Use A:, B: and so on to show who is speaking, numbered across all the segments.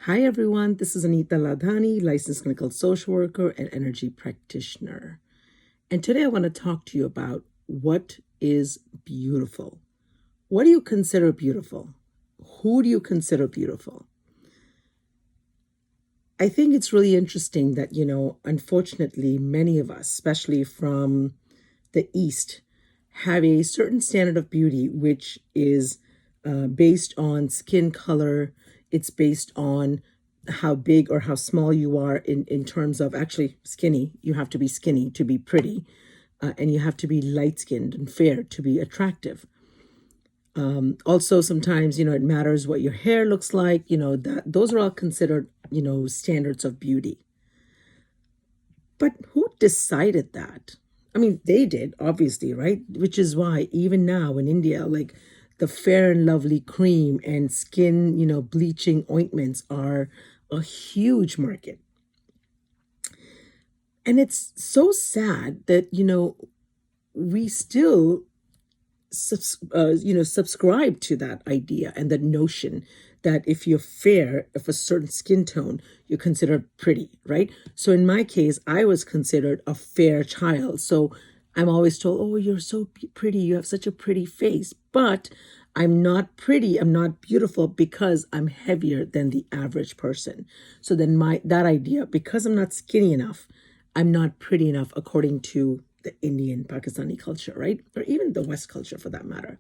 A: Hi, everyone. This is Anita Ladhani, licensed clinical social worker and energy practitioner. And today I want to talk to you about what is beautiful. What do you consider beautiful? Who do you consider beautiful? I think it's really interesting that, unfortunately, many of us, especially from the East, have a certain standard of beauty, which is based on skin color. It's based on how big or how small you are in terms of actually skinny. You have to be skinny to be pretty, and you have to be light skinned and fair to be attractive. Also, sometimes, it matters what your hair looks like, that those are all considered, standards of beauty. But who decided that? I mean, they did, obviously, right? Which is why even now in India, like the Fair and Lovely cream and skin, bleaching ointments are a huge market. And it's so sad that, we still subscribe to that idea and that notion that if you're fair, if a certain skin tone, you're considered pretty, right? So in my case, I was considered a fair child. So I'm always told, oh, you're so pretty. You have such a pretty face. But I'm not pretty. I'm not beautiful because I'm heavier than the average person. So then that idea, because I'm not skinny enough, I'm not pretty enough according to the Indian Pakistani culture, right? Or even the West culture for that matter.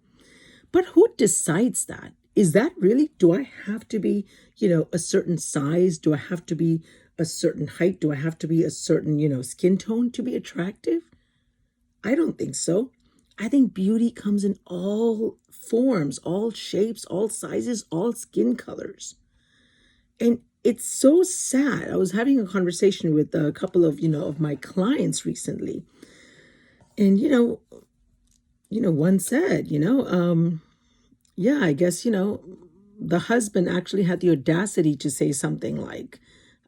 A: But who decides that? Is that really, do I have to be, a certain size? Do I have to be a certain height? Do I have to be a certain, skin tone to be attractive? I don't think so. I think beauty comes in all forms, all shapes, all sizes, all skin colors. And it's so sad. I was having a conversation with a couple of, of my clients recently. And, one said, yeah, I guess, the husband actually had the audacity to say something like,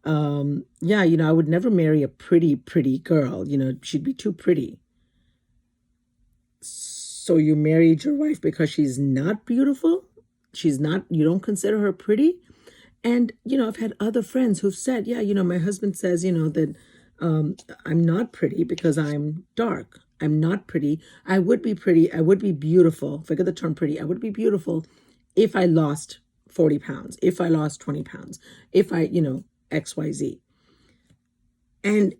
A: yeah, I would never marry a pretty girl. She'd be too pretty. So you married your wife because she's not beautiful? You don't consider her pretty? And, I've had other friends who've said, yeah, my husband says, that I'm not pretty because I'm dark. I'm not pretty. I would be pretty. I would be beautiful. Forget the term pretty. I would be beautiful if I lost 40 pounds, if I lost 20 pounds, if I, XYZ. And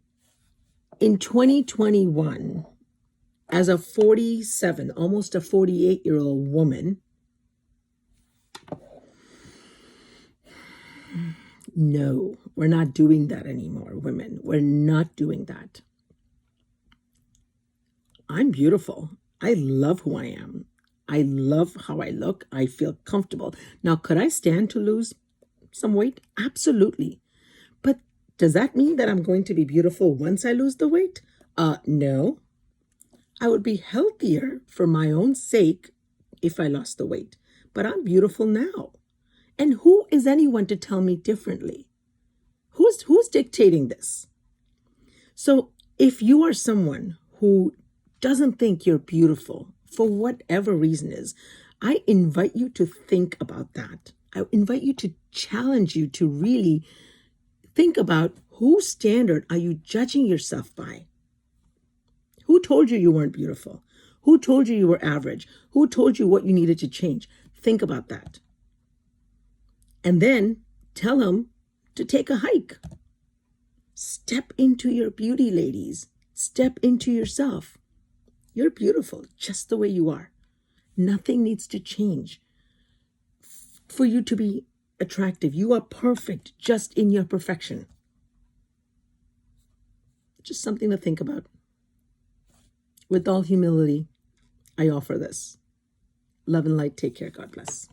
A: in 2021, as a 47, almost a 48-year-old woman, no, we're not doing that anymore, women. We're not doing that. I'm beautiful. I love who I am. I love how I look. I feel comfortable. Now, could I stand to lose some weight? Absolutely. But does that mean that I'm going to be beautiful once I lose the weight? No. I would be healthier for my own sake if I lost the weight. But I'm beautiful now. And who is anyone to tell me differently? Who's dictating this? So if you are someone who doesn't think you're beautiful for whatever reason is, I invite you to think about that. I invite you to challenge you to really think about whose standard are you judging yourself by? Who told you you weren't beautiful? Who told you you were average? Who told you what you needed to change? Think about that. And then tell them to take a hike. Step into your beauty, ladies. Step into yourself. You're beautiful just the way you are. Nothing needs to change for you to be attractive. You are perfect just in your perfection. Just something to think about. With all humility, I offer this. Love and light. Take care. God bless.